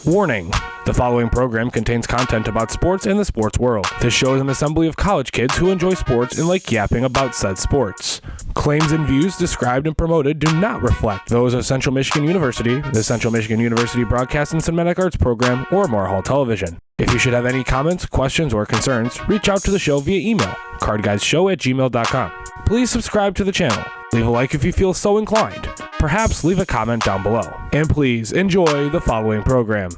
Warning. The following program contains content about sports and the sports world. This show is an assembly of college kids who enjoy sports and like yapping about said sports. Claims and views described and promoted do not reflect those of Central Michigan University, the Central Michigan University Broadcast and Cinematic Arts Program, or Moore Hall Television. If you should have any comments, questions, or concerns, reach out to the show via email, cardguyshow@gmail.com. Please subscribe to the channel. Leave a like if you feel so inclined. Perhaps leave a comment down below. And please enjoy the following program.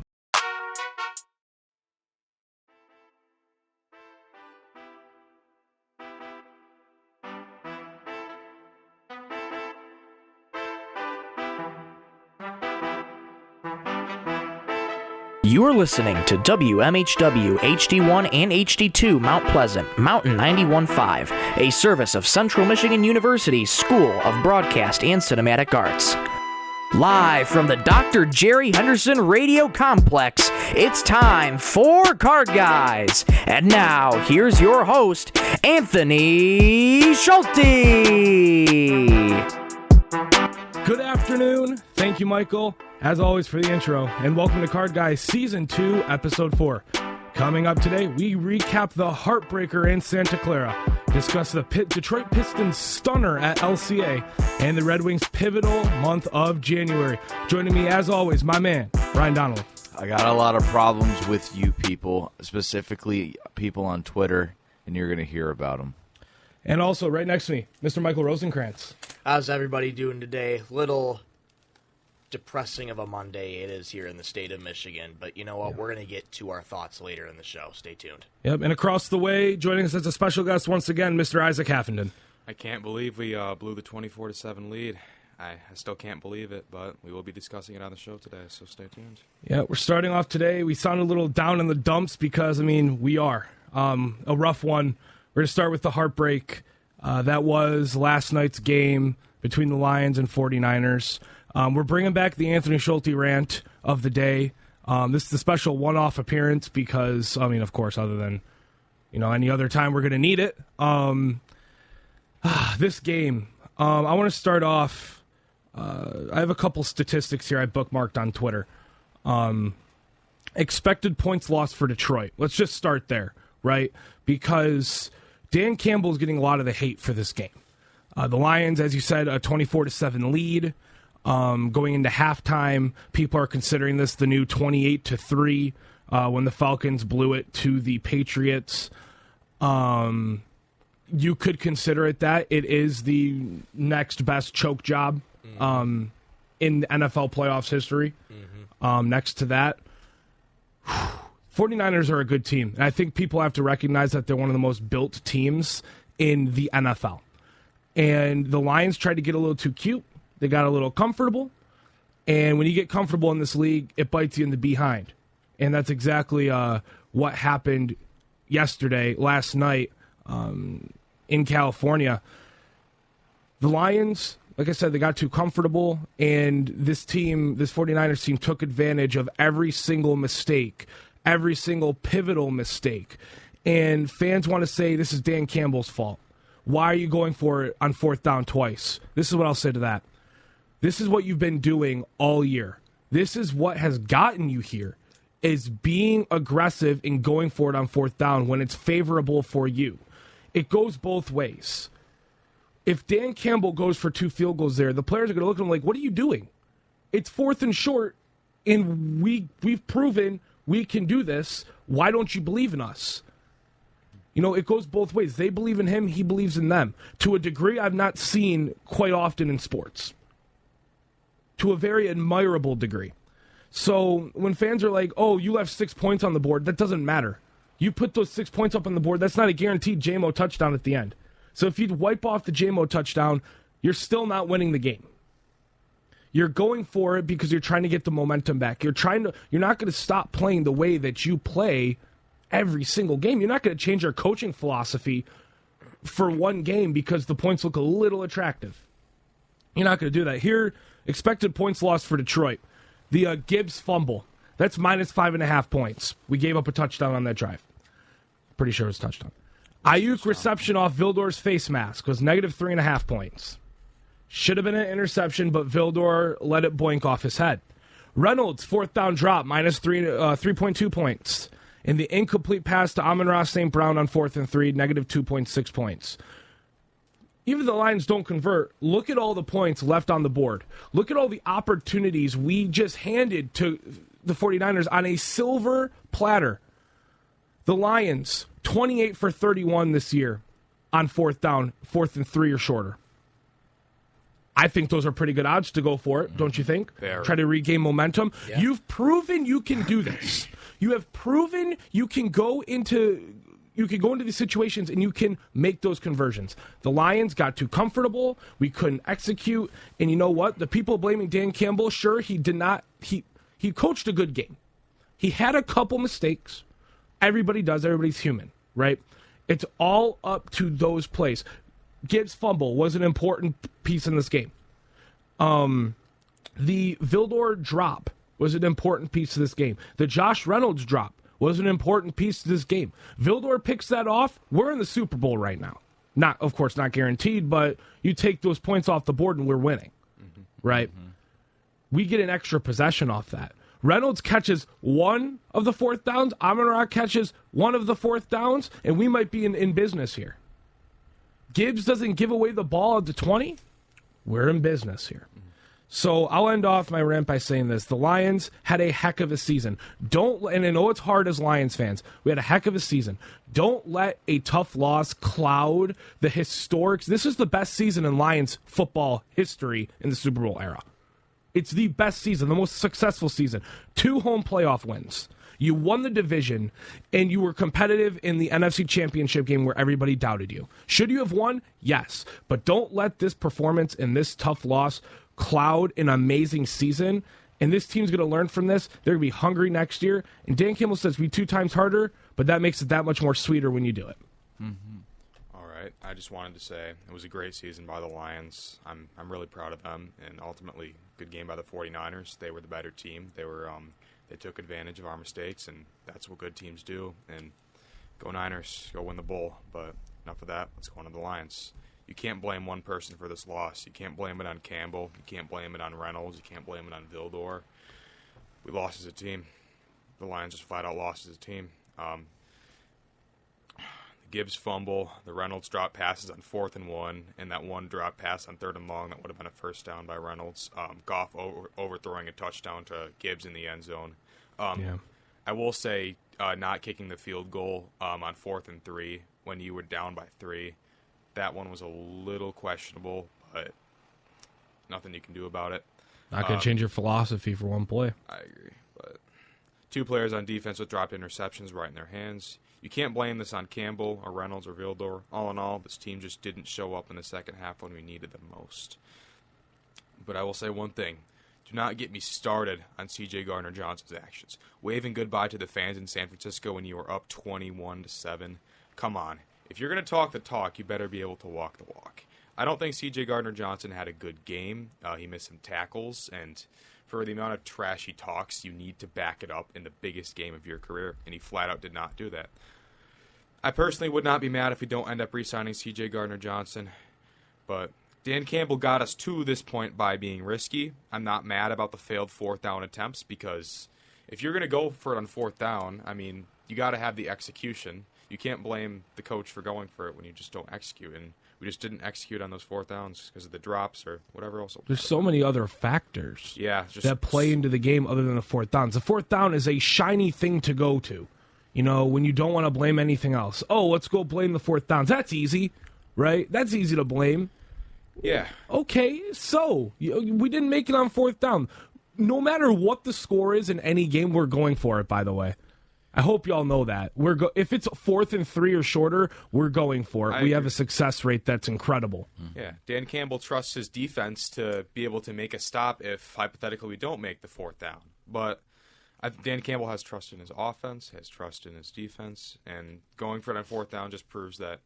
You are listening to WMHW HD1 and HD2 Mount Pleasant, Mountain 91.5, a service of Central Michigan University School of Broadcast and Cinematic Arts. Live from the Dr. Jerry Henderson Radio Complex, it's time for Card Guys. And now, here's your host, Anthony Schulte. Good afternoon. Thank you, Michael, as always, for the intro. And welcome to Card Guys Season 2, Episode 4. Coming up today, we recap the Heartbreaker in Santa Clara, discuss the Detroit Pistons stunner at LCA, and the Red Wings' pivotal month of January. Joining me, as always, my man, Ryan Donnelly. I got a lot of problems with you people, specifically people on Twitter, and you're going to hear about them. And also, right next to me, Mr. Michael Rosenkranz. How's everybody doing today? Little depressing of a Monday it is here in the state of Michigan, but you know what? We're going to get to our thoughts later in the show. Stay tuned. Yep, and across the way, joining us as a special guest once again, Mr. Isaac Haffenden. I can't believe we blew the 24-7 lead. I still can't believe it, but we will be discussing it on the show today, so stay tuned. Yeah, we're starting off today. We sound a little down in the dumps because, we are. A rough one. We're going to start with the Heartbreak. That was last night's game between the Lions and 49ers. We're bringing back the Anthony Schulte rant of the day. This is a special one-off appearance because, of course, other than, any other time we're going to need it. This game, I want to start off. I have a couple statistics here I bookmarked on Twitter. Expected points lost for Detroit. Let's just start there, right? Because Dan Campbell's getting a lot of the hate for this game. The Lions, as you said, a 24-7 lead. Going into halftime, people are considering this the new 28-3 when the Falcons blew it to the Patriots. You could consider it that. It is the next best choke job in NFL playoffs history. Next to that, 49ers are a good team. And I think people have to recognize that they're one of the most built teams in the NFL. And the Lions tried to get a little too cute. They got a little comfortable. And when you get comfortable in this league, it bites you in the behind. And that's exactly what happened last night in California. The Lions, like I said, they got too comfortable. And this 49ers team took advantage of every single mistake, every single pivotal mistake. And fans want to say this is Dan Campbell's fault. Why are you going for it on fourth down twice? This is what I'll say to that. This is what you've been doing all year. This is what has gotten you here, is being aggressive and going for it on fourth down when it's favorable for you. It goes both ways. If Dan Campbell goes for 2 field goals there, the players are going to look at him like, what are you doing? It's fourth and short, and we've proven we can do this. Why don't you believe in us? It goes both ways. They believe in him. He believes in them. To a degree I've not seen quite often in sports. To a very admirable degree. So when fans are like, oh, you left 6 points on the board, that doesn't matter. You put those 6 points up on the board, that's not a guaranteed JMO touchdown at the end. So if you wipe off the JMO touchdown, you're still not winning the game. You're going for it because you're trying to get the momentum back. You're not going to stop playing the way that you play every single game. You're not going to change your coaching philosophy for one game because the points look a little attractive. You're not going to do that. Here, expected points lost for Detroit. The Gibbs fumble. That's minus 5.5 points. We gave up a touchdown on that drive. Pretty sure it was a touchdown. Ayuk reception off Vildor's face mask was negative 3.5 points. Should have been an interception, but Vildor let it boink off his head. Reynolds, 4th down drop, minus 3.2 points. And the incomplete pass to Amon-Ra St. Brown on 4th and 3, negative 2.6 points. Even the Lions don't convert. Look at all the points left on the board. Look at all the opportunities we just handed to the 49ers on a silver platter. The Lions, 28 for 31 this year on 4th down, 4th and 3 or shorter. I think those are pretty good odds to go for it, don't you think? Very. Try to regain momentum. Yeah. You've proven you can do this. You have proven you can go into these situations and you can make those conversions. The Lions got too comfortable. We couldn't execute. And you know what? The people blaming Dan Campbell, sure, he did not. He coached a good game. He had a couple mistakes. Everybody does. Everybody's human, right? It's all up to those plays. Gibbs' fumble was an important piece in this game. The Vildor drop was an important piece of this game. The Josh Reynolds drop was an important piece of this game. Vildor picks that off. We're in the Super Bowl right now. Of course, not guaranteed, but you take those points off the board and we're winning, right? Mm-hmm. We get an extra possession off that. Reynolds catches one of the 4th downs. Amon-Ra catches one of the 4th downs, and we might be in business here. Gibbs doesn't give away the ball at the 20. We're in business here. So I'll end off my rant by saying this. The Lions had a heck of a season. And I know it's hard as Lions fans. We had a heck of a season. Don't let a tough loss cloud the historics. This is the best season in Lions football history in the Super Bowl era. It's the best season, the most successful season. 2 home playoff wins. You won the division, and you were competitive in the NFC Championship game where everybody doubted you. Should you have won? Yes. But don't let this performance and this tough loss cloud an amazing season. And this team's going to learn from this. They're going to be hungry next year. And Dan Campbell says be 2 times harder, but that makes it that much more sweeter when you do it. Mm-hmm. All right. I just wanted to say it was a great season by the Lions. I'm really proud of them, and ultimately good game by the 49ers. They were the better team. They took advantage of our mistakes, and that's what good teams do. And go Niners, go win the bowl. But enough of that. Let's go on to the Lions. You can't blame one person for this loss. You can't blame it on Campbell. You can't blame it on Reynolds. You can't blame it on Vildor. We lost as a team. The Lions just flat out lost as a team. The Gibbs fumble, the Reynolds drop passes on 4th and 1, and that one drop pass on 3rd and long that would have been a first down by Reynolds. Goff overthrowing a touchdown to Gibbs in the end zone. I will say not kicking the field goal on 4th and 3 when you were down by 3. That one was a little questionable, but nothing you can do about it. Not going to change your philosophy for one play. I agree, but 2 players on defense with dropped interceptions right in their hands. You can't blame this on Campbell or Reynolds or Vildor. All in all, this team just didn't show up in the second half when we needed them most. But I will say one thing. Do not get me started on C.J. Gardner-Johnson's actions. Waving goodbye to the fans in San Francisco when you were up 21-7. Come on. If you're going to talk the talk, you better be able to walk the walk. I don't think C.J. Gardner-Johnson had a good game. He missed some tackles, and for the amount of trash he talks, you need to back it up in the biggest game of your career, and he flat out did not do that. I personally would not be mad if we don't end up re-signing C.J. Gardner-Johnson, but Dan Campbell got us to this point by being risky. I'm not mad about the failed 4th down attempts, because if you're going to go for it on 4th down, I mean, you got to have the execution. You can't blame the coach for going for it when you just don't execute, and we just didn't execute on those 4th downs because of the drops or whatever else. There's so many other factors just that play into the game other than the 4th downs. The 4th down is a shiny thing to go to, you know, when you don't want to blame anything else. Oh, let's go blame the 4th downs. That's easy, right? That's easy to blame. Yeah. Okay, so we didn't make it on 4th down. No matter what the score is in any game, we're going for it, by the way. I hope y'all know that. If it's 4th and 3 or shorter, we're going for it. We have a success rate that's incredible. Yeah, Dan Campbell trusts his defense to be able to make a stop if, hypothetically, we don't make the 4th down. But Dan Campbell has trust in his offense, has trust in his defense, and going for it on 4th down just proves that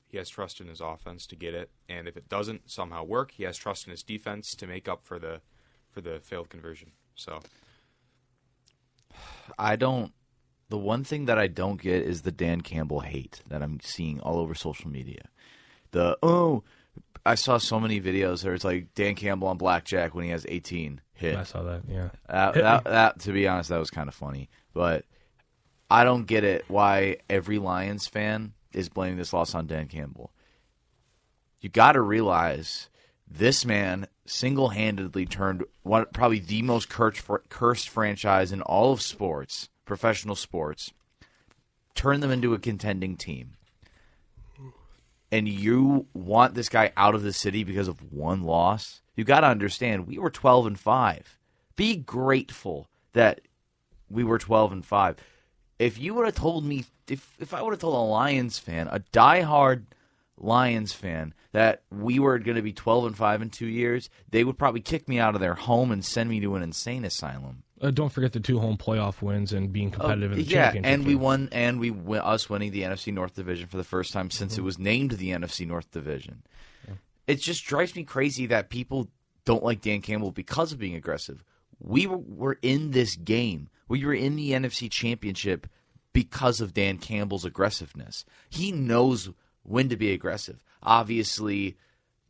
he has trust in his offense to get it. And if it doesn't somehow work, he has trust in his defense to make up for the failed conversion. So The one thing that I don't get is the Dan Campbell hate that I'm seeing all over social media. I saw so many videos where it's like Dan Campbell on blackjack when he has 18 hit. I saw that. Yeah. That to be honest, that was kind of funny. But I don't get it why every Lions fan is blaming this loss on Dan Campbell. You got to realize this man single-handedly turned probably the most cursed franchise in all of sports, professional sports, turned them into a contending team. And you want this guy out of the city because of one loss? You got to understand, we were 12-5. Be grateful that we were 12-5. If you would have told me, if I would have told a Lions fan, a diehard Lions fan, that we were going to be 12-5 in 2 years, they would probably kick me out of their home and send me to an insane asylum. Don't forget the 2 home playoff wins and being competitive in the championship. And game. we won, and us winning the NFC North Division for the first time since it was named the NFC North Division. Yeah. It just drives me crazy that people don't like Dan Campbell because of being aggressive. We were in this game. We were in the NFC Championship because of Dan Campbell's aggressiveness. He knows when to be aggressive. Obviously,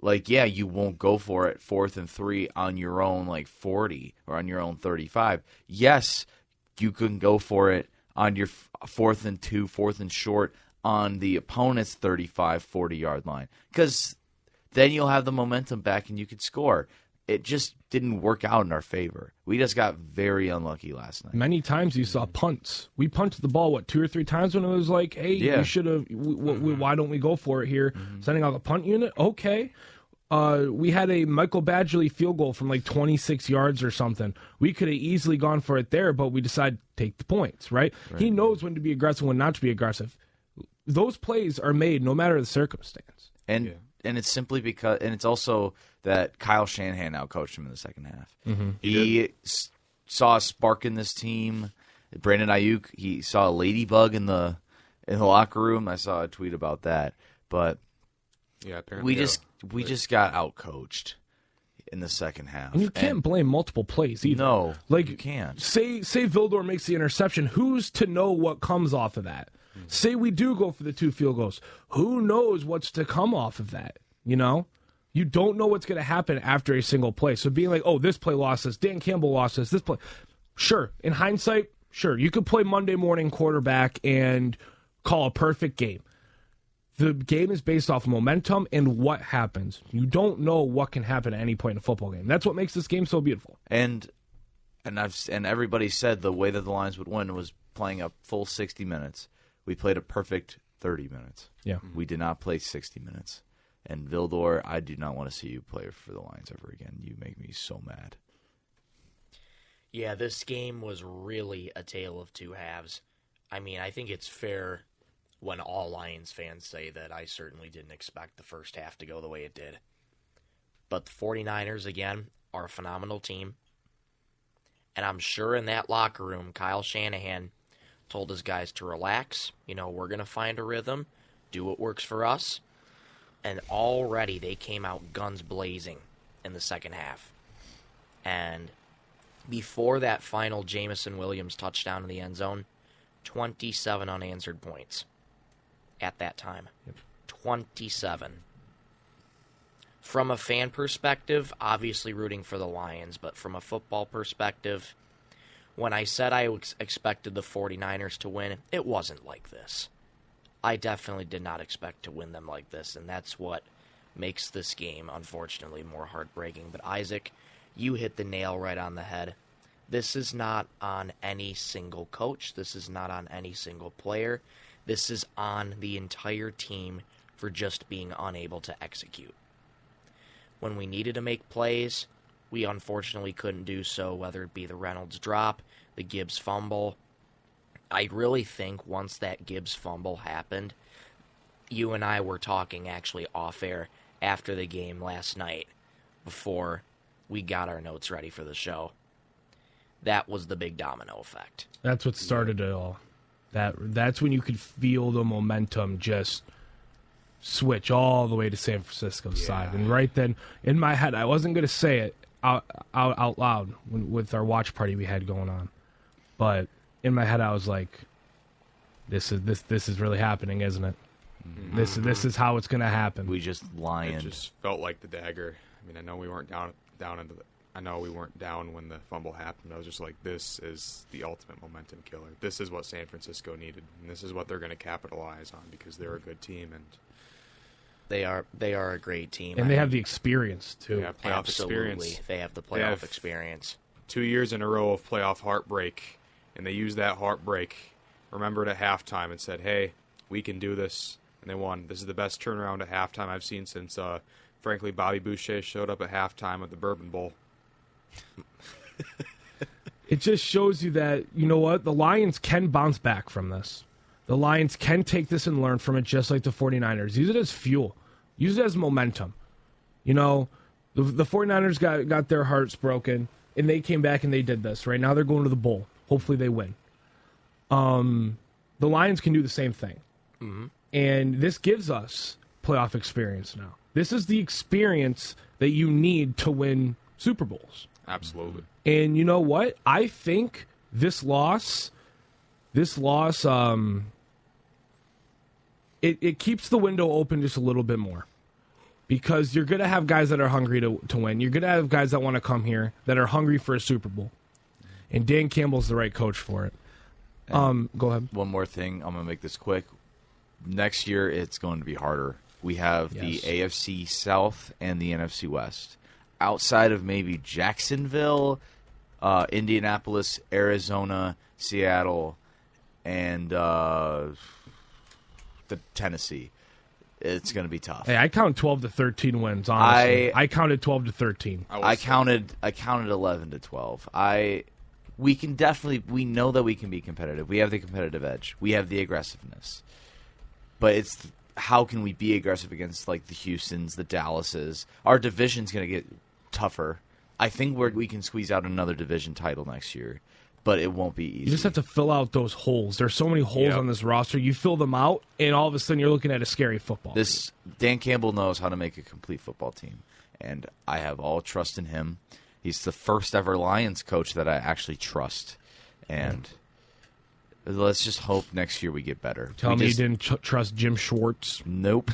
you won't go for it 4th and 3 on your own 40 or on your own 35. Yes, you can go for it on your 4th and 2, 4th and short on the opponent's 35, 40-yard line because then you'll have the momentum back and you could score. It just didn't work out in our favor. We just got very unlucky last night. Many times you saw punts. We punted the ball, 2 or 3 times when it was like, hey, we should have, why don't we go for it here? Sending out the punt unit? Okay. We had a Michael Badgley field goal from 26 yards or something. We could have easily gone for it there, but we decided to take the points, right? He knows when to be aggressive, when not to be aggressive. Those plays are made no matter the circumstance. And it's simply because, and it's also that Kyle Shanahan outcoached him in the second half. Mm-hmm. He saw a spark in this team. Brandon Ayuk, he saw a ladybug in the locker room. I saw a tweet about that, but we just got outcoached in the second half. And you can't blame multiple plays either. No, you can't. Say Vildor makes the interception. Who's to know what comes off of that? Mm-hmm. Say we do go for the 2 field goals. Who knows what's to come off of that? You don't know what's going to happen after a single play. So being this play lost us, Dan Campbell lost us, this play. Sure, in hindsight, sure, you could play Monday morning quarterback and call a perfect game. The game is based off momentum and what happens. You don't know what can happen at any point in a football game. That's what makes this game so beautiful. And everybody said the way that the Lions would win was playing a full 60 minutes. We played a perfect 30 minutes. Yeah. We did not play 60 minutes. And Vildor, I do not want to see you play for the Lions ever again. You make me so mad. Yeah, this game was really a tale of 2 halves. I mean, I think it's fair when all Lions fans say that I certainly didn't expect the first half to go the way it did. But the 49ers, again, are a phenomenal team. And I'm sure in that locker room, Kyle Shanahan told his guys to relax. We're going to find a rhythm, do what works for us. And already they came out guns blazing in the second half. And before that final Jameson Williams touchdown in the end zone, 27 unanswered points at that time. Yep. 27. From a fan perspective, obviously rooting for the Lions, but from a football perspective, when I said I expected the 49ers to win, it wasn't like this. I definitely did not expect to win them like this, and that's what makes this game, unfortunately, more heartbreaking. But Isaac, you hit the nail right on the head. This is not on any single coach. This is not on any single player. This is on the entire team for just being unable to execute. When we needed to make plays, we unfortunately couldn't do so, whether it be the Reynolds drop, the Gibbs fumble. I really think once that Gibbs fumble happened, you and I were talking actually off air after the game last night before we got our notes ready for the show. That was the big domino effect. That's what started it all. That's when you could feel the momentum just switch all the way to San Francisco's side. And right then, in my head, I wasn't going to say it out loud with our watch party we had going on. But in my head, I was like, this is really happening, isn't it? This is how it's going to happen. We just It lion. just felt like the dagger. I mean, I know we weren't down I know we weren't down when the fumble happened. I was just like, this is the ultimate momentum killer. This is what San Francisco needed, and this is what they're going to capitalize on because they're a good team and They are a great team. And they have the experience, too. they have playoff Absolutely. experience. They have the They have- playoff experience. 2 years in a row of playoff heartbreak, and they used that heartbreak, remembered at halftime, and said, hey, we can do this, and they won. This is the best turnaround at halftime I've seen since, frankly, Bobby Boucher showed up at halftime at the Bourbon Bowl. It just shows you that, you know what, the Lions can bounce back from this. The Lions can take this and learn from it just like the 49ers. Use it as fuel. Use it as momentum. You know, the 49ers got their hearts broken, and they came back and they did this. Right now they're going to the bowl. Hopefully they win. The Lions can do the same thing. Mm-hmm. And this gives us playoff experience now. This is the experience that you need to win Super Bowls. Absolutely. And you know what? I think this loss, it keeps the window open just a little bit more. Because you're going to have guys that are hungry to win. You're going to have guys that want to come here that are hungry for a Super Bowl. And Dan Campbell's the right coach for it. Go ahead. One more thing. I'm going to make this quick. Next year, it's going to be harder. We have the AFC South and the NFC West. Outside of maybe Jacksonville, Indianapolis, Arizona, Seattle, and the Tennessee, it's going to be tough. Hey, I count 12 to 13 wins, honestly. I counted 12 to 13. I counted 11 to 12. We know that we can be competitive. We have the competitive edge. We have the aggressiveness. But it's how can we be aggressive against like the Houstons, the Dallases? Our division's going to get tougher. I think we can squeeze out another division title next year, but it won't be easy. You just have to fill out those holes. There's so many holes on this roster. You fill them out, and all of a sudden you're looking at a scary football team. Dan Campbell knows how to make a complete football team, and I have all trust in him. He's the first ever Lions coach that I actually trust, and let's just hope next year we get better. Tell me you didn't trust Jim Schwartz. Nope.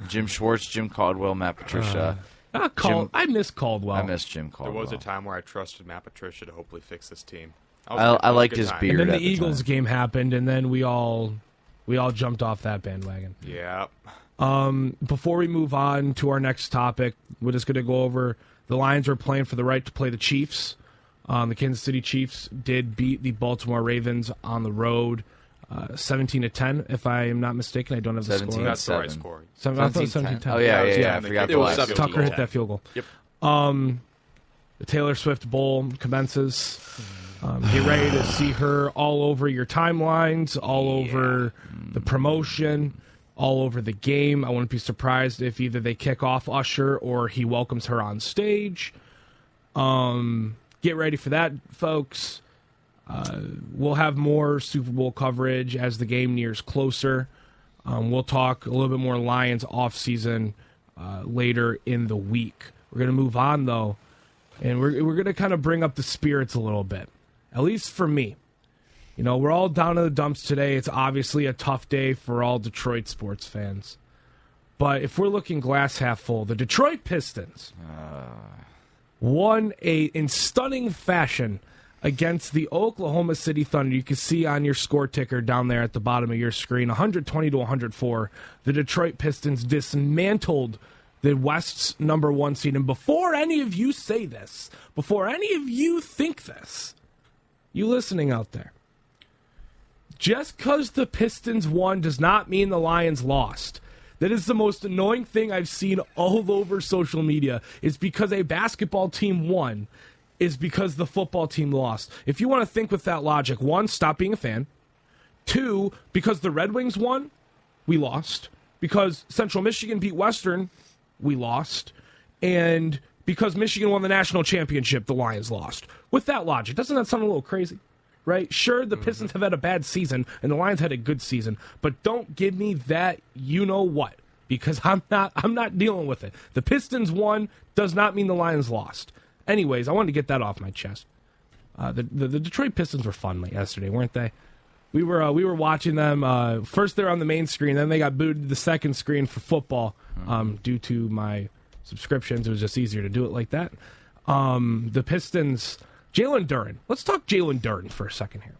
Jim Schwartz, Jim Caldwell, Matt Patricia. I miss Caldwell. I miss Jim Caldwell. There was a time where I trusted Matt Patricia to hopefully fix this team. I liked his beard. And then at the Eagles time. game happened, and then we all jumped off that bandwagon. Yeah. Before we move on to our next topic, we're just going to go over the Lions are playing for the right to play the Chiefs. The Kansas City Chiefs did beat the Baltimore Ravens on the road, 17-10, if I am not mistaken. I don't have the score. That's the right score. I thought it was 17-10. Oh, yeah. I forgot It the was last. 17-10. Tucker hit that field goal. Yep. The Taylor Swift Bowl commences. Get ready to see her all over your timelines, all over the promotion, all over the game. I wouldn't be surprised if either they kick off Usher or he welcomes her on stage. Get ready for that, folks. We'll have more Super Bowl coverage as the game nears closer. We'll talk a little bit more Lions offseason later in the week. We're going to move on, though, and we're going to kind of bring up the spirits a little bit, at least for me. You know, we're all down in the dumps today. It's obviously a tough day for all Detroit sports fans. But if we're looking glass half full, the Detroit Pistons won in stunning fashion against the Oklahoma City Thunder. You can see on your score ticker down there at the bottom of your screen, 120 to 104. The Detroit Pistons dismantled the West's #1 seed. And before any of you say this, before any of you think this, you listening out there, just because the Pistons won does not mean the Lions lost. That is the most annoying thing I've seen all over social media. Is because a basketball team won is because the football team lost. If you want to think with that logic, 1, stop being a fan. 2, because the Red Wings won, we lost. Because Central Michigan beat Western, we lost. And because Michigan won the national championship, the Lions lost. With that logic, doesn't that sound a little crazy? Right? Sure, the Pistons have had a bad season, and the Lions had a good season, but don't give me that you-know-what, because I'm not dealing with it. The Pistons won does not mean the Lions lost. Anyways, I wanted to get that off my chest. The Detroit Pistons were fun yesterday, weren't they? We were watching them. First, they're on the main screen. Then they got booted to the second screen for football due to my subscriptions. It was just easier to do it like that. The Pistons, Jalen Duren. Let's talk Jalen Duren for a second here.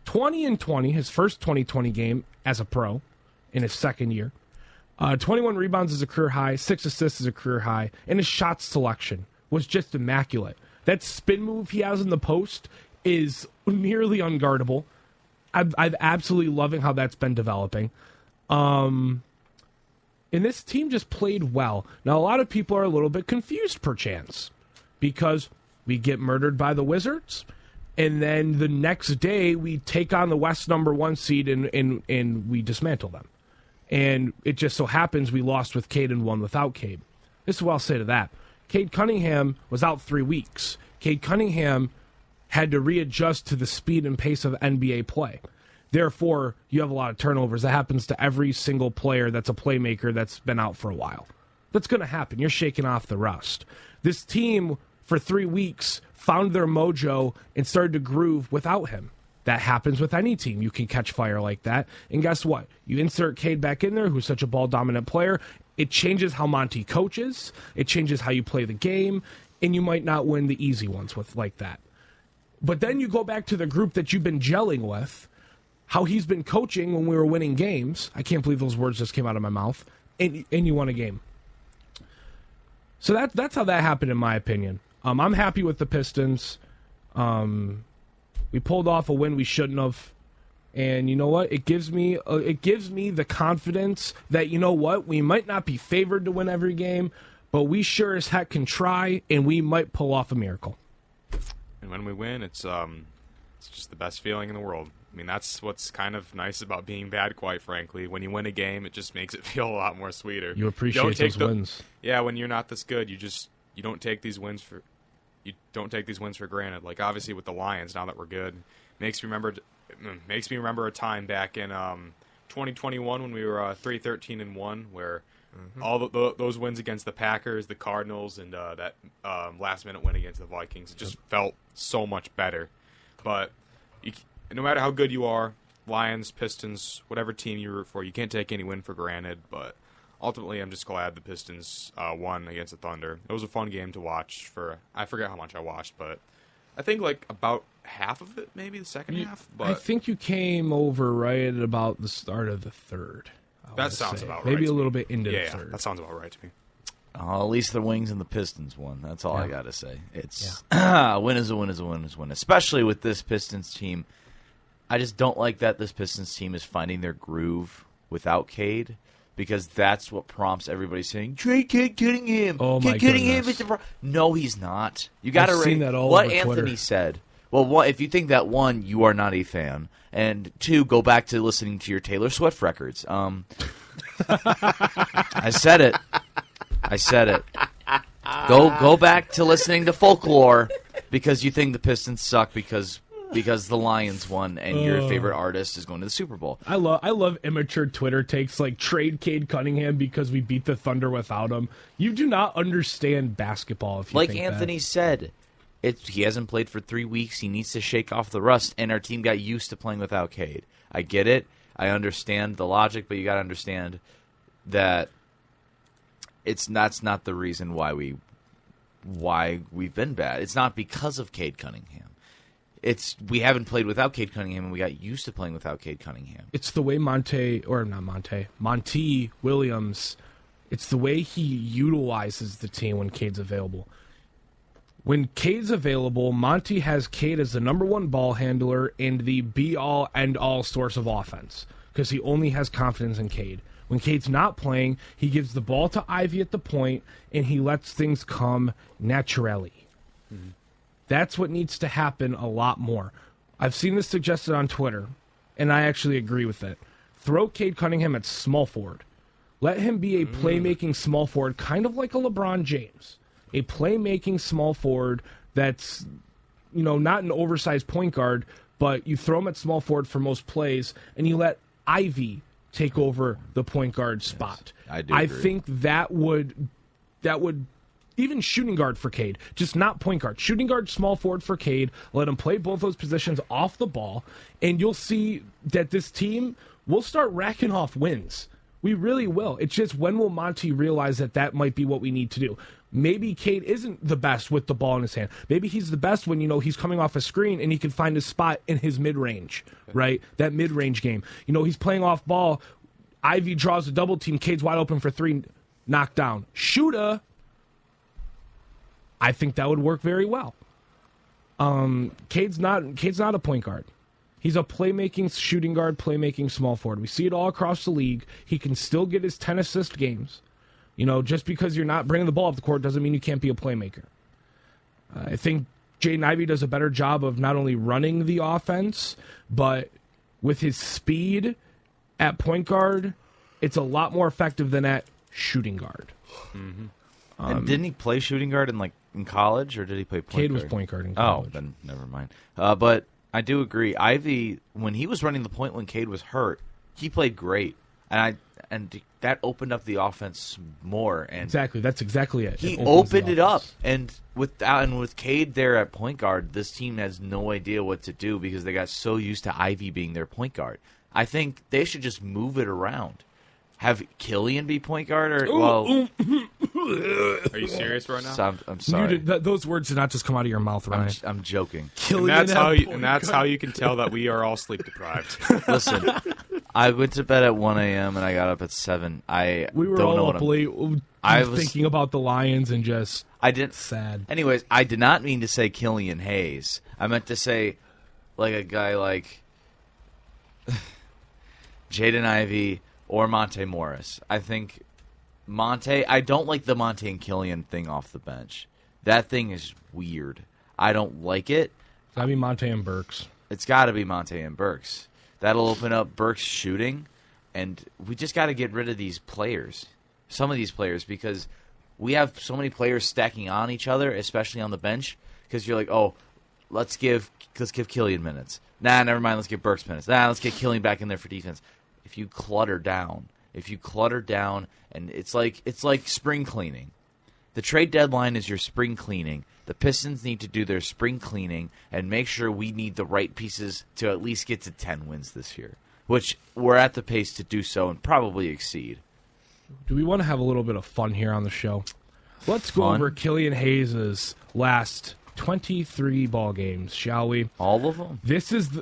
20-20, his first 2020 game as a pro in his second year. 21 rebounds is a career high. 6 assists is a career high. And his shot selection was just immaculate. That spin move he has in the post is nearly unguardable. I'm absolutely loving how that's been developing. And this team just played well. Now, a lot of people are a little bit confused, perchance, because we get murdered by the Wizards, and then the next day we take on the West #1 seed and we dismantle them. And it just so happens we lost with Cade and won without Cade. This is what I'll say to that. Cade Cunningham was out 3 weeks. Cade Cunningham had to readjust to the speed and pace of NBA play. Therefore, you have a lot of turnovers. That happens to every single player that's a playmaker that's been out for a while. That's going to happen. You're shaking off the rust. This team, for 3 weeks, found their mojo and started to groove without him. That happens with any team. You can catch fire like that. And guess what? You insert Cade back in there, who's such a ball-dominant player. It changes how Monty coaches. It changes how you play the game. And you might not win the easy ones with like that. But then you go back to the group that you've been gelling with, how he's been coaching when we were winning games. I can't believe those words just came out of my mouth. And you won a game. So that's how that happened, in my opinion. I'm happy with the Pistons. We pulled off a win we shouldn't have. And you know what? It gives me the confidence that, you know what? We might not be favored to win every game, but we sure as heck can try, and we might pull off a miracle. And when we win, it's just the best feeling in the world. I mean, that's what's kind of nice about being bad, quite frankly. When you win a game, it just makes it feel a lot more sweeter. You appreciate those wins. Yeah, when you're not this good, you don't take these wins for granted. Like, obviously with the Lions, now that we're good, makes me remember a time back in 2021 when we were 3-13-1, where all those wins against the Packers, the Cardinals, and that last-minute win against the Vikings, it just felt so much better. But no matter how good you are, Lions, Pistons, whatever team you root for, you can't take any win for granted. But ultimately, I'm just glad the Pistons won against the Thunder. It was a fun game to watch. I forget how much I watched, but I think like about half of it, maybe the second half. But I think you came over right at about the start of the third. That sounds about right. Maybe a little me. bit into the Yeah, third. that sounds about right to me. At least the Wings and the Pistons won. That's all I got to say. It's a win is a win is a win is a win, especially with this Pistons team. I just don't like that this Pistons team is finding their groove without Cade, because that's what prompts everybody saying, trade Cade Cunningham. Oh, my Cade Cunningham goodness. is the No, he's not. You got to seen that all what over Anthony Twitter. said. Well, one, if you think that, one, you are not a fan, and two, go back to listening to your Taylor Swift records. I said it. Go back to listening to Folklore because you think the Pistons suck because the Lions won and your favorite artist is going to the Super Bowl. I love immature Twitter takes like trade Cade Cunningham because we beat the Thunder without him. You do not understand basketball if you Like think Anthony said, he hasn't played for 3 weeks. He needs to shake off the rust, and our team got used to playing without Cade. I get it. I understand the logic, but you got to understand that that's not the reason why we've been bad. It's not because of Cade Cunningham. We haven't played without Cade Cunningham, and we got used to playing without Cade Cunningham. It's the way Monty Williams, it's the way he utilizes the team when Cade's available. When Cade's available, Monty has Cade as the number one ball handler and the be-all, end-all source of offense because he only has confidence in Cade. When Cade's not playing, he gives the ball to Ivy at the point, and he lets things come naturally. Mm-hmm. That's what needs to happen a lot more. I've seen this suggested on Twitter, and I actually agree with it. Throw Cade Cunningham at small forward. Let him be a playmaking small forward, kind of like a LeBron James. A playmaking small forward that's, not an oversized point guard, but you throw him at small forward for most plays, and you let Ivy take over the point guard spot. I do I agree. think that would even shooting guard for Cade, just not point guard. Shooting guard, small forward for Cade. Let him play both those positions off the ball, and you'll see that this team will start racking off wins. We really will. It's just when will Monty realize that might be what we need to do? Maybe Cade isn't the best with the ball in his hand. Maybe he's the best when, he's coming off a screen and he can find his spot in his mid-range, right? That mid-range game. He's playing off ball. Ivy draws a double team. Cade's wide open for three. Knocked down. Schulte, I think that would work very well. Cade's not a point guard. He's a playmaking shooting guard, playmaking small forward. We see it all across the league. He can still get his 10 assist games. Just because you're not bringing the ball up the court doesn't mean you can't be a playmaker. I think Jaden Ivey does a better job of not only running the offense, but with his speed at point guard, it's a lot more effective than at shooting guard. Mm-hmm. And didn't he play shooting guard in college, or did he play point guard? Cade was point guard in college. Oh, then never mind. But I do agree. Ivy, when he was running the point when Cade was hurt, he played great, and that opened up the offense more. And exactly, that's exactly it. He opened it up, and with Cade there at point guard, this team has no idea what to do because they got so used to Ivy being their point guard. I think they should just move it around. Have Killian be point guard, or Are you serious right now? So I'm sorry. Those words did not just come out of your mouth, Ryan. I'm joking. And that's how you can tell that we are all sleep deprived. Listen, I went to bed at 1 a.m. and I got up at 7. We were all up late. I was thinking about the Lions and just sad. Anyways, I did not mean to say Killian Hayes. I meant to say a guy like Jaden Ivey or Monte Morris. I think I don't like the Monte and Killian thing off the bench. That thing is weird. I don't like it. It's got to be Monte and Burks. It's got to be Monte and Burks. That'll open up Burks shooting, and we just got to get rid of these players. Some of these players, because we have so many players stacking on each other, especially on the bench, because you're like, oh, let's give Killian minutes. Nah, never mind, let's give Burks minutes. Nah, let's get Killian back in there for defense. If you clutter down, and it's like spring cleaning. The trade deadline is your spring cleaning. The Pistons need to do their spring cleaning and make sure we need the right pieces to at least get to 10 wins this year, which we're at the pace to do so and probably exceed. Do we want to have a little bit of fun here on the show? Let's go over Killian Hayes' last 23 ball games, shall we? All of them? This is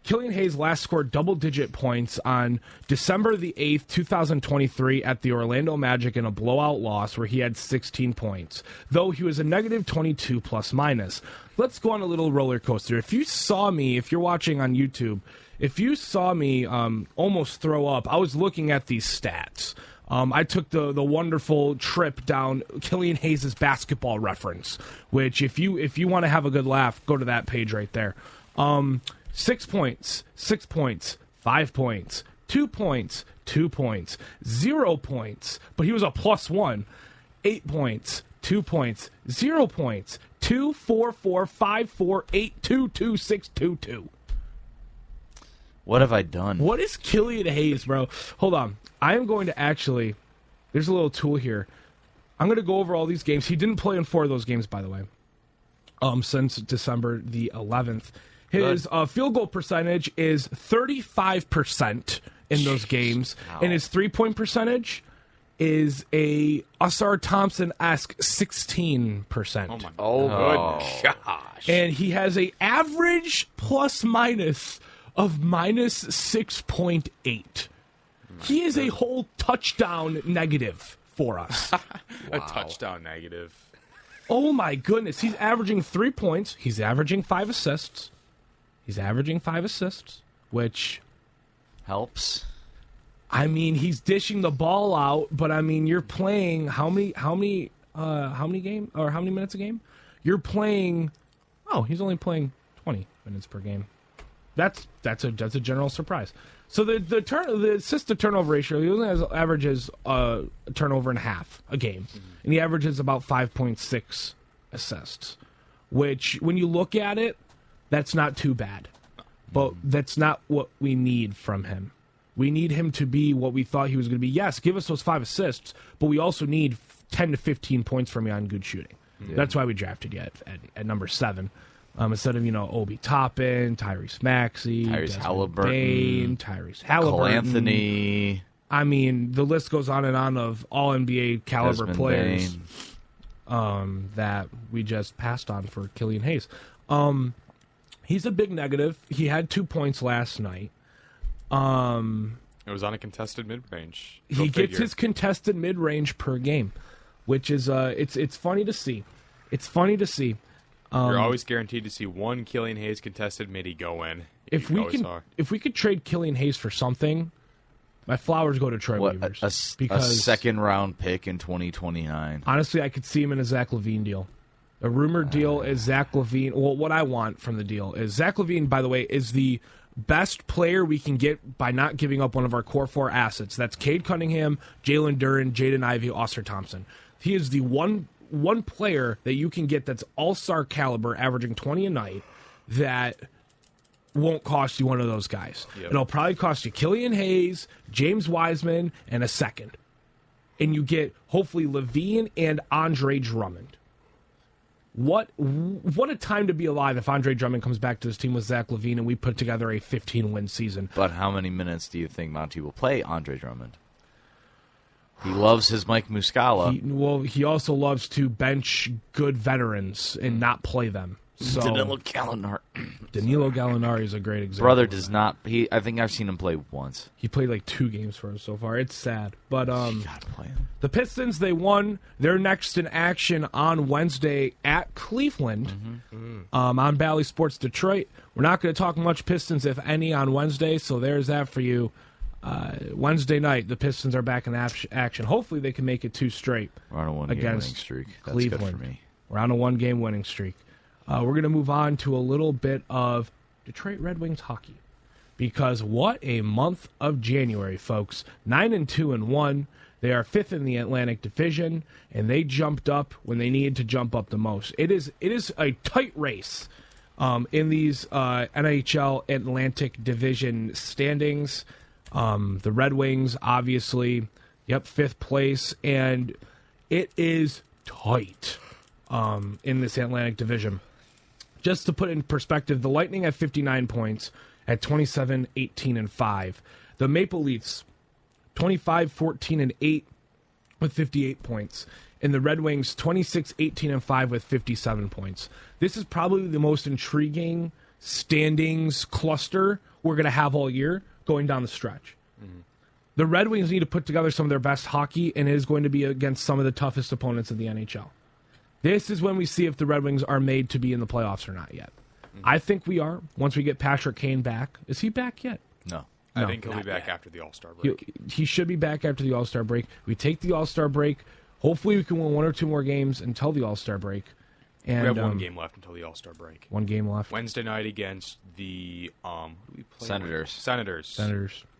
Killian Hayes last scored double-digit points on December the 8th, 2023 at the Orlando Magic in a blowout loss where he had 16 points, though he was a negative 22 plus-minus. Let's go on a little roller coaster. If you're watching on YouTube, if you saw me almost throw up, I was looking at these stats. I took the wonderful trip down Killian Hayes' basketball reference, which if you want to have a good laugh, go to that page right there. 6 points, 6 points, 5 points, 2 points, 2 points, 0 points, but he was a +1. 8 points, 2 points, 0 points, 2, 4, 4, 5, 4, 8, 2, 2, 6, 2, 2. What have I done? What is Killian Hayes, bro? Hold on. I am going to actually, there's a little tool here. I'm going to go over all these games. He didn't play in 4 of those games, by the way, since December the 11th. His field goal percentage is 35% in those games, and his three-point percentage is a Ausar Thompson-esque 16%. Oh, good gosh. And he has a average plus-minus of minus 6.8. He is a whole touchdown negative for us. A touchdown negative. Oh, my goodness. He's averaging 3 points. He's averaging 5 assists. Which helps. I mean, he's dishing the ball out, but I mean, you're playing how many minutes a game? You're playing. Oh, he's only playing 20 minutes per game. That's a general surprise. So the assist to turnover ratio, he only averages a turnover and a half a game, and he averages about 5.6 assists, which when you look at it, that's not too bad. But that's not what we need from him. We need him to be what we thought he was going to be. Yes, give us those 5 assists, but we also need 10 to 15 points from you on good shooting. Yeah. That's why we drafted you at number 7. Instead of, Obi Toppin, Tyrese Maxey, Tyrese Halliburton, Bain, Tyrese Halliburton, Cole Anthony. I mean, the list goes on and on of all NBA caliber Desmond players Bain. that we just passed on for Killian Hayes. He's a big negative. He had 2 points last night. It was on a contested mid-range. He gets his contested mid-range per game, which is it's funny to see. It's funny to see. You're always guaranteed to see one Killian Hayes contested midi go in. If we could trade Killian Hayes for something, my flowers go to Troy Weavers. A second-round pick in 2029. Honestly, I could see him in a Zach LaVine deal. A rumored deal is Zach LaVine. Well, what I want from the deal is Zach LaVine, by the way, is the best player we can get by not giving up one of our core 4 assets. That's Cade Cunningham, Jalen Duren, Jaden Ivey, Austin Thompson. He is the one player that you can get that's all-star caliber, averaging 20 a night, that won't cost you one of those guys. Yep. It'll probably cost you Killian Hayes, James Wiseman, and a second. And you get, hopefully, LaVine and Andre Drummond. What a time to be alive if Andre Drummond comes back to this team with Zach LaVine and we put together a 15-win season. But how many minutes do you think Monty will play Andre Drummond? He loves his Mike Muscala. He also loves to bench good veterans and not play them. So Danilo Gallinari is a great example. Brother does not. I think I've seen him play once. He played like 2 games for us so far. It's sad, but You gotta play him. the Pistons, they won. They're next in action on Wednesday at Cleveland on Bally Sports Detroit. We're not going to talk much Pistons, if any, on Wednesday, so there's that for you. Wednesday night, the Pistons are back in action. Hopefully they can make it 2 straight. We're on a one-game winning against streak. That's Cleveland. good for me. We're on a 1-game winning streak. We're going to move on to a little bit of Detroit Red Wings hockey, because what a month of January, folks. 9-2-1. They are 5th in the Atlantic Division, and they jumped up when they needed to jump up the most. It is a tight race in these NHL Atlantic Division standings. The Red Wings, obviously, 5th place, and it is tight in this Atlantic Division. Just to put it in perspective, the Lightning have 59 points at 27, 18, and 5. The Maple Leafs, 25, 14, and 8 with 58 points. And the Red Wings, 26, 18, and 5 with 57 points. This is probably the most intriguing standings cluster we're going to have all year going down the stretch. Mm-hmm. The Red Wings need to put together some of their best hockey, and it is going to be against some of the toughest opponents in the NHL. This is when we see if the Red Wings are made to be in the playoffs or not yet. Mm-hmm. I think we are, once we get Patrick Kane back. Is he back yet? No. I think he'll be back after the All-Star break. He should be back after the All-Star break. We take the All-Star break. Hopefully we can win 1 or 2 more games until the All-Star break. And, we have 1 game left until the All-Star break. 1 game left. Wednesday night against the Senators. Senators.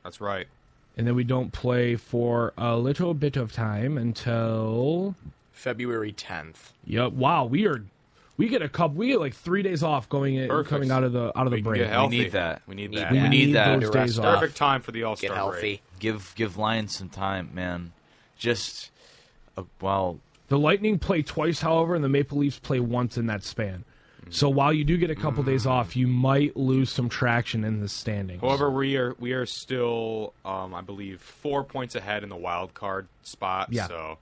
That's right. And then we don't play for a little bit of time until February 10th. Yep. Wow. We get like 3 days off coming out of the break. We need that. We need that. Those days off. Perfect time for the All-Star Get healthy. break. Give Lions some time, man. Just the Lightning play twice, however, and the Maple Leafs play once in that span. So while you do get a couple days off, you might lose some traction in the standings. However, we are still, I believe, 4 points ahead in the wild card spot. Yeah. So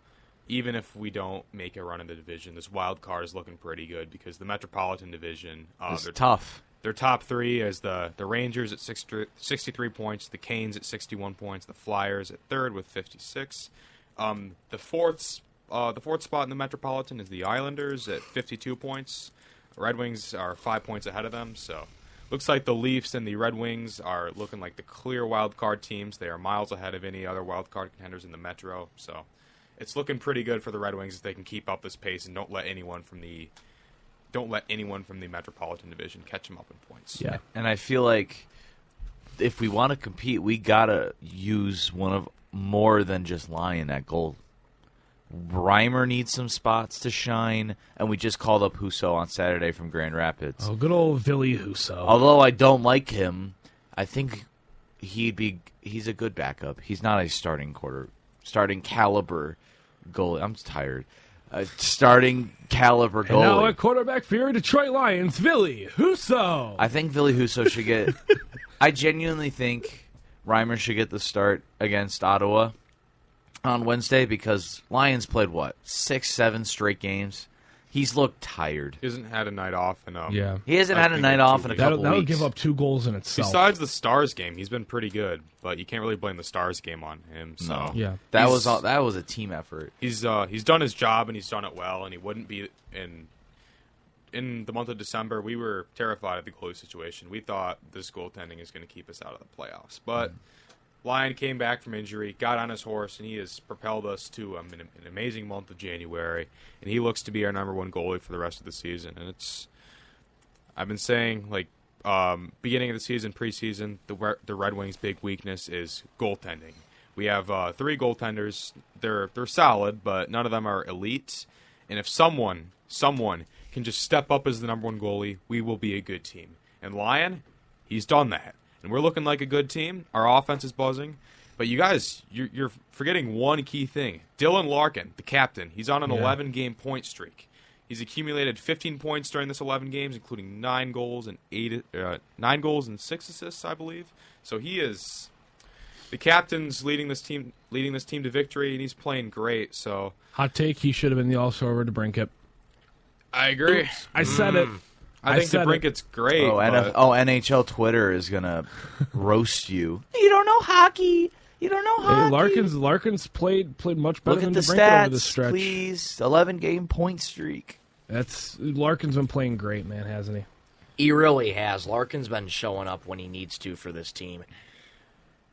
even if we don't make a run in the division, this wild card is looking pretty good because the Metropolitan Division, it's tough. Their top 3 is the Rangers at 63 points, the Canes at 61 points, the Flyers at 3rd with 56. The fourth spot in the Metropolitan is the Islanders at 52 points. Red Wings are 5 points ahead of them, so looks like the Leafs and the Red Wings are looking like the clear wild card teams. They are miles ahead of any other wild card contenders in the Metro, so it's looking pretty good for the Red Wings if they can keep up this pace and don't let anyone from the Metropolitan Division catch them up in points. Yeah, and I feel like if we want to compete, we gotta use one of more than just Lyon at goal. Reimer needs some spots to shine, and we just called up Husso on Saturday from Grand Rapids. Oh, good old Billy Husso. Although I don't like him, I think he's a good backup. He's not a starting caliber goalie. I'm tired. Starting caliber And now goalie. at quarterback for your Detroit Lions, Ville Husso. I think Ville Husso should get. I genuinely think Reimer should get the start against Ottawa on Wednesday because Lions played 6-7 straight games. He's looked tired. He hasn't had a night off in Yeah. He hasn't had a night off in a couple That'll weeks. give up 2 goals in itself. Besides the Stars game, he's been pretty good, but you can't really blame the Stars game on him. So No. Yeah. That He's- was a team effort. he's done his job and he's done it well, and he wouldn't be in the month of December. We were terrified of the goalie situation. We thought this goaltending is going to keep us out of the playoffs, but Lyon came back from injury, got on his horse, and he has propelled us to an amazing month of January. And he looks to be our number 1 goalie for the rest of the season. And I've been saying, beginning of the season, preseason, the Red Wings' big weakness is goaltending. We have 3 goaltenders. They're solid, but none of them are elite. And if someone can just step up as the number 1 goalie, we will be a good team. And Lyon, he's done that. And we're looking like a good team. Our offense is buzzing. But you guys, you're forgetting one key thing. Dylan Larkin, the captain, he's on an 11-game point streak. He's accumulated 15 points during this 11 games, including 9 goals and 6 assists, I believe. So he is the captain's leading this team to victory, and he's playing great. So Hot take, he should have been the all-star over DeBrincat. I agree. I said it. I think said DeBrincat's great. NHL Twitter is gonna roast you. You don't know hockey. You don't know hockey. Larkin's played much better Look than at the DeBrincat over stats, this stretch. please. 11-game point streak. Larkin's been playing great, man, hasn't he? He really has. Larkin's been showing up when he needs to for this team.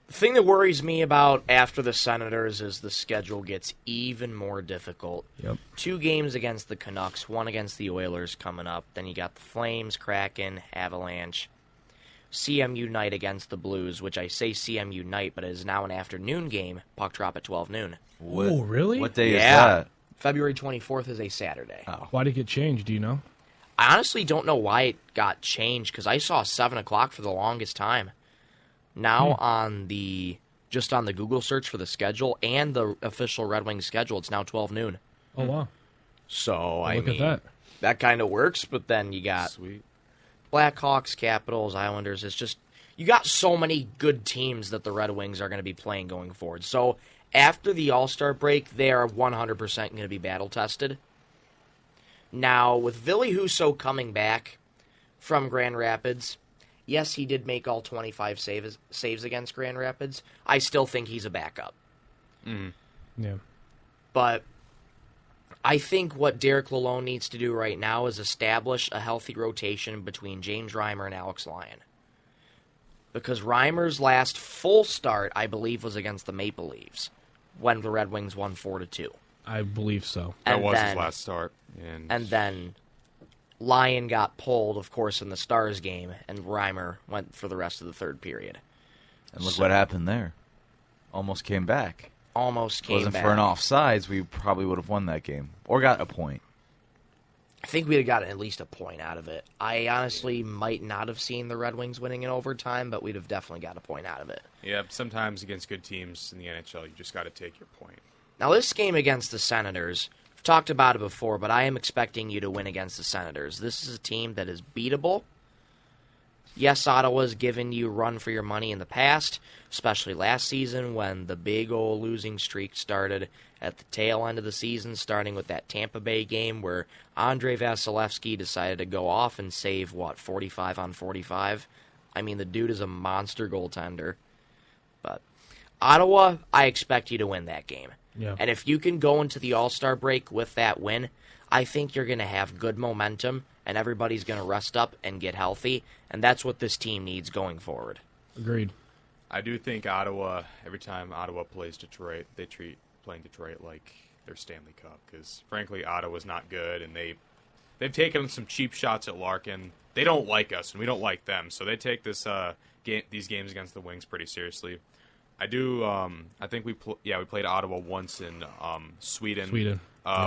The thing that worries me about after the Senators is the schedule gets even more difficult. Yep. 2 games against the Canucks, 1 against the Oilers coming up. Then you got the Flames, Kraken, Avalanche, CMU night against the Blues, which I say CMU night, but it is now an afternoon game. Puck drop at 12 noon. Oh, really? What day is Yeah. that? February 24th is a Saturday. Why did it get changed? Do you know? I honestly don't know why it got changed because I saw 7 o'clock for the longest time. Now on the Google search for the schedule and the official Red Wings schedule, it's now 12 noon. Oh, wow. So, Look at that. kind of works, but then you got Sweet. Blackhawks, Capitals, Islanders. It's just, you got so many good teams that the Red Wings are going to be playing going forward. So, after the All-Star break, they are 100% going to be battle-tested. Now, with Ville Husso coming back from Grand Rapids, yes, he did make all 25 saves against Grand Rapids. I still think he's a backup. Yeah. But I think what Derek Lalonde needs to do right now is establish a healthy rotation between James Reimer and Alex Lyon. Because Reimer's last full start, I believe, was against the Maple Leafs when the Red Wings won 4-2. I believe so. That was his last start. And then Lyon got pulled, of course, in the Stars game, and Reimer went for the rest of the third period. And look what happened there. Almost came back. Almost came Wasn't back. for an offsides, we probably would have won that game or got a point. I think we'd have gotten at least a point out of it. I honestly might not have seen the Red Wings winning in overtime, but we'd have definitely got a point out of it. Yeah, sometimes against good teams in the NHL, you just got to take your point. Now, this game against the Senators, I've talked about it before, but I am expecting you to win against the Senators. This is a team that is beatable. Yes, Ottawa's given you run for your money in the past, especially last season when the big old losing streak started at the tail end of the season, starting with that Tampa Bay game where Andrei Vasilevsky decided to go off and save, 45 on 45? I mean, the dude is a monster goaltender. But Ottawa, I expect you to win that game. Yeah. And if you can go into the All-Star break with that win, I think you're going to have good momentum, and everybody's going to rest up and get healthy, and that's what this team needs going forward. Agreed. I do think Ottawa, every time Ottawa plays Detroit, they treat playing Detroit like their Stanley Cup, because frankly, Ottawa's not good, and they've taken some cheap shots at Larkin. They don't like us, and we don't like them, so they take these games against the Wings pretty seriously. I do. I think we played Ottawa once in Sweden. Yeah,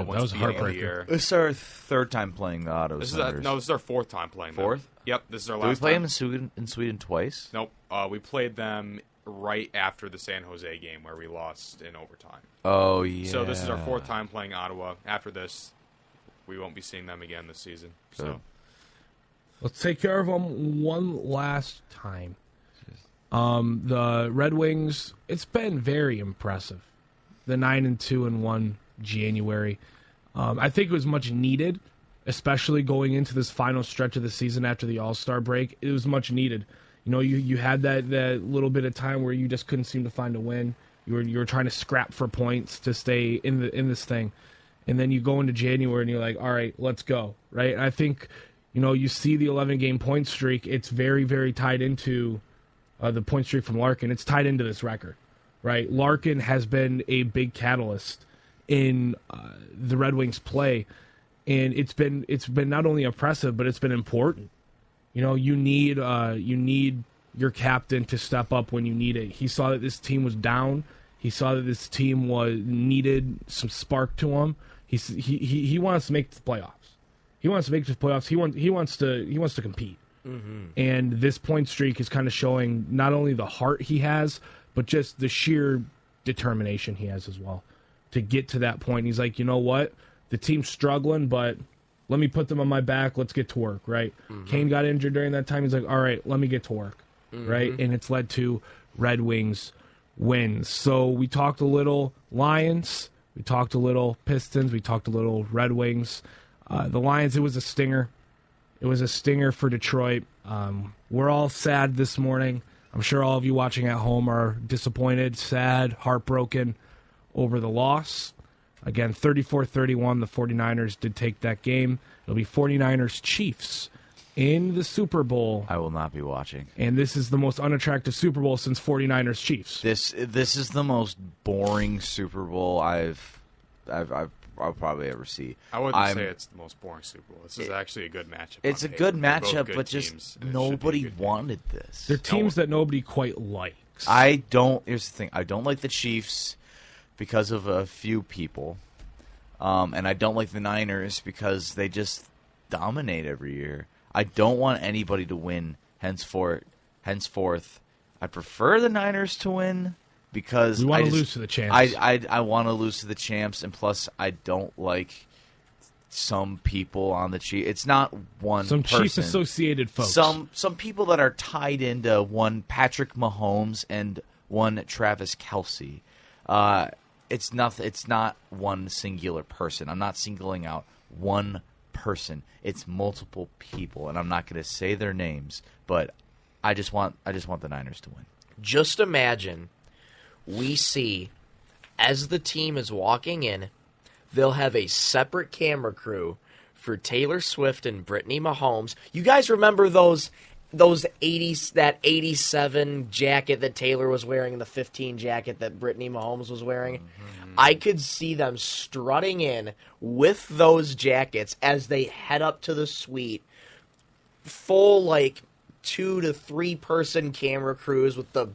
once that was at the beginning of the heartbreaker. year. This is our third time playing the Ottawa This Senators. is our fourth time playing them. Fourth? Yep, this is our Did we last play time. them in Sweden twice? Nope. We played them right after the San Jose game where we lost in overtime. Oh, yeah. So this is our 4th time playing Ottawa. After this, we won't be seeing them again this season. So let's take care of them one last time. The Red Wings, it's been very impressive. The 9-2-1 January. I think it was much needed, especially going into this final stretch of the season after the All-Star break. It was much needed. You know, you had that little bit of time where you just couldn't seem to find a win. You were trying to scrap for points to stay in this thing. And then you go into January and you're like, all right, let's go, right? And I think, you know, you see the 11-game point streak. It's very, very tied into the point streak from Larkin. It's tied into this record, right? Larkin has been a big catalyst in the Red Wings play, and it's been not only impressive, but it's been important. You know, you need your captain to step up when you need it. He saw that this team was down. He saw that this team needed some spark to him. He wants to make the playoffs. He wants to make the playoffs. He wants to compete. Mm-hmm. And this point streak is kind of showing not only the heart he has, but just the sheer determination he has as well to get to that point. He's like, you know what? The team's struggling, but let me put them on my back. Let's get to work, right? Mm-hmm. Kane got injured during that time. He's like, all right, let me get to work, right? And it's led to Red Wings wins. So we talked a little Lions. We talked a little Pistons. We talked a little Red Wings. The Lions, it was a stinger. It was a stinger for Detroit. We're all sad this morning. I'm sure all of you watching at home are disappointed, sad, heartbroken over the loss. Again, 34-31, the 49ers did take that game. It'll be 49ers-Chiefs in the Super Bowl. I will not be watching. And this is the most unattractive Super Bowl since 49ers-Chiefs. This is the most boring Super Bowl I'll probably ever see. I wouldn't say it's the most boring Super Bowl. This is actually a good matchup. It's a good matchup, but just nobody wanted this. They're teams that nobody quite likes. Here's the thing. I don't like the Chiefs because of a few people. And I don't like the Niners because they just dominate every year. I don't want anybody to win henceforth. I prefer the Niners to win. Because we want to lose to the champs. I want to lose to the champs, and plus I don't like some people on the Chiefs. It's not one some person. Chiefs associated folks. Some people that are tied into one Patrick Mahomes and one Travis Kelce. It's not one singular person. I'm not singling out one person. It's multiple people, and I'm not going to say their names, but I just want the Niners to win. Just imagine. We see, as the team is walking in, they'll have a separate camera crew for Taylor Swift and Brittany Mahomes. You guys remember those 80s, that 87 jacket that Taylor was wearing and the 15 jacket that Brittany Mahomes was wearing? Mm-hmm. I could see them strutting in with those jackets as they head up to the suite, full 2 to 3 person camera crews with the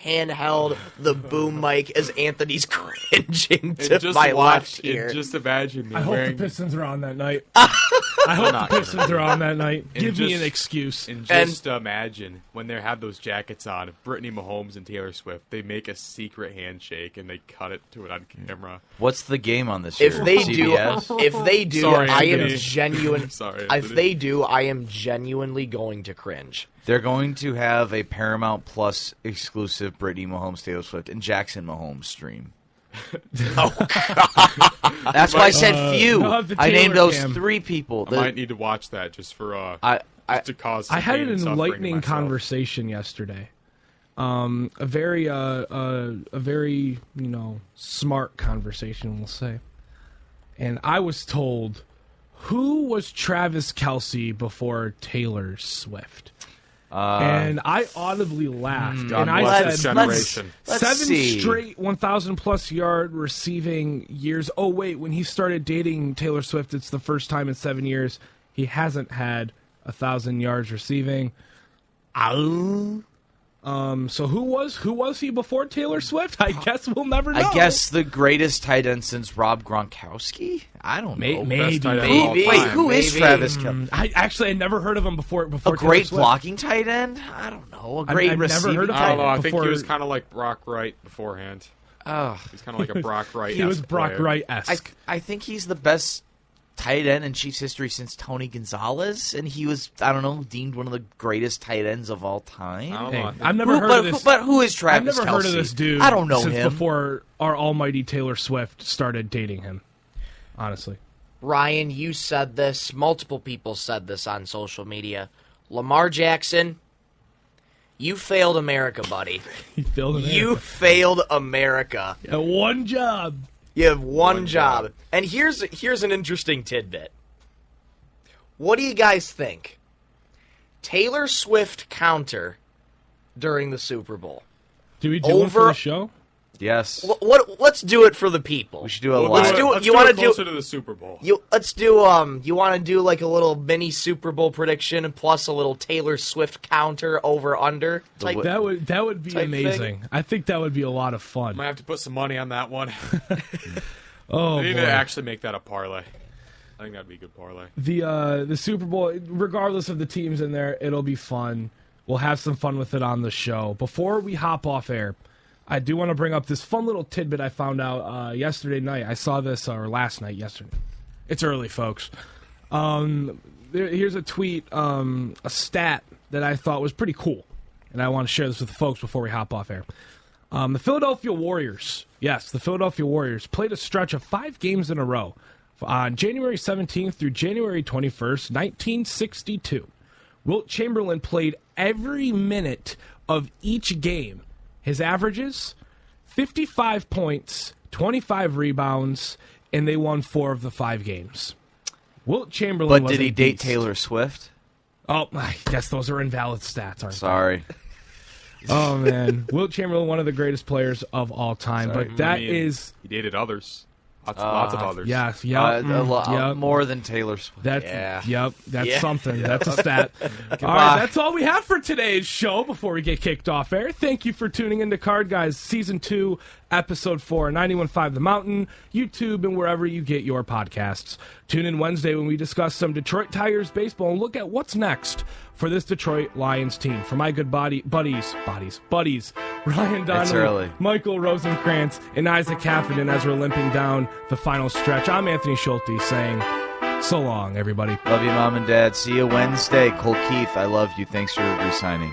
handheld, the boom mic as Anthony's cringing to my left here. Just imagine. I hope the Pistons are on that night. I hope the Pistons are on that night. Give me an excuse. And just imagine when they have those jackets on, Brittany Mahomes and Taylor Swift, they make a secret handshake and they cut it to it on camera. What's the game on this year? If they do, Sorry, I am Anthony. genuine. Sorry, if they do, I am genuinely going to cringe. They're going to have a Paramount Plus exclusive Brittany Mahomes, Taylor Swift, and Jackson Mahomes stream. Oh, God. That's why I said few. I named those cam. 3 people. I might need to watch that just for to cause. Some I had pain an and suffering to enlightening myself. conversation yesterday. A very smart conversation, we'll say. And I was told, who was Travis Kelce before Taylor Swift? And I audibly laughed. And I said, let's 7 see. straight 1,000-plus yard receiving years. Oh, wait, when he started dating Taylor Swift, it's the first time in 7 years he hasn't had 1,000 yards receiving. So who was he before Taylor Swift? I guess we'll never know. I guess the greatest tight end since Rob Gronkowski? I don't know. Maybe. Wait, who is Travis Kelce? I never heard of him before A Taylor great Swift. blocking tight end? I don't know. A great I've never receiving heard of I don't tight know. end? I think he Before- was kind of like Brock Wright beforehand. Oh, He's kind of like a Brock Wright. He was Brock Wright-esque. I think he's the best tight end in Chiefs history since Tony Gonzalez, and he was, I don't know, deemed one of the greatest tight ends of all time. I don't Hey, know. I've never heard of this. But who is I've Travis never heard of Kelce? this dude. I don't know since him. before our almighty Taylor Swift started dating him. Honestly, Ryan, you said this. Multiple people said this on social media. Lamar Jackson, you failed America, buddy. he failed. You failed America. One job. You have one job. And here's an interesting tidbit. What do you guys think? Taylor Swift counter during the Super Bowl. Do we do one for the show? Yes. Let's do it for the people. We should do a Let's live. do it. Let's You do want it to closer do? to the Super Bowl. Let's do. You want to do like a little mini Super Bowl prediction and plus a little Taylor Swift counter over under type. That would be Type amazing. I think that would be a lot of fun. Might have to put some money on that one. Oh I need boy. to actually make that a parlay. I think that'd be a good parlay. The Super Bowl, regardless of the teams in there, it'll be fun. We'll have some fun with it on the show. Before we hop off air, I do want to bring up this fun little tidbit I found out yesterday night. I saw this, or last night, yesterday. It's early, folks. Here's a tweet, a stat that I thought was pretty cool, and I want to share this with the folks before we hop off air. The Philadelphia Warriors, yes, the Philadelphia Warriors played a stretch of 5 games in a row on January 17th through January 21st, 1962. Wilt Chamberlain played every minute of each game. His averages, 55 points, 25 rebounds, and they won 4 of the 5 games. Wilt Chamberlain But was did he a date beast. Taylor Swift? Oh, I guess those are invalid stats, aren't Sorry. they? Oh, man. Wilt Chamberlain, one of the greatest players of all time. Sorry. But that I mean, is... He dated others. Lots of others. Yes, More than Taylor Swift. That's Yeah. something. That's a stat. All right, that's all we have for today's show before we get kicked off air. Thank you for tuning into Card Guys Season 2, Episode 4, 91.5 The Mountain, YouTube, and wherever you get your podcasts. Tune in Wednesday when we discuss some Detroit Tigers baseball and look at what's next for this Detroit Lions team. For my good buddies, Ryan Donnelly, early. Michael Rosenkranz, and Isaac Caffin as we're limping down the final stretch, I'm Anthony Schulte saying so long, everybody. Love you, Mom and Dad. See you Wednesday. Cole Keith, I love you. Thanks for re-signing.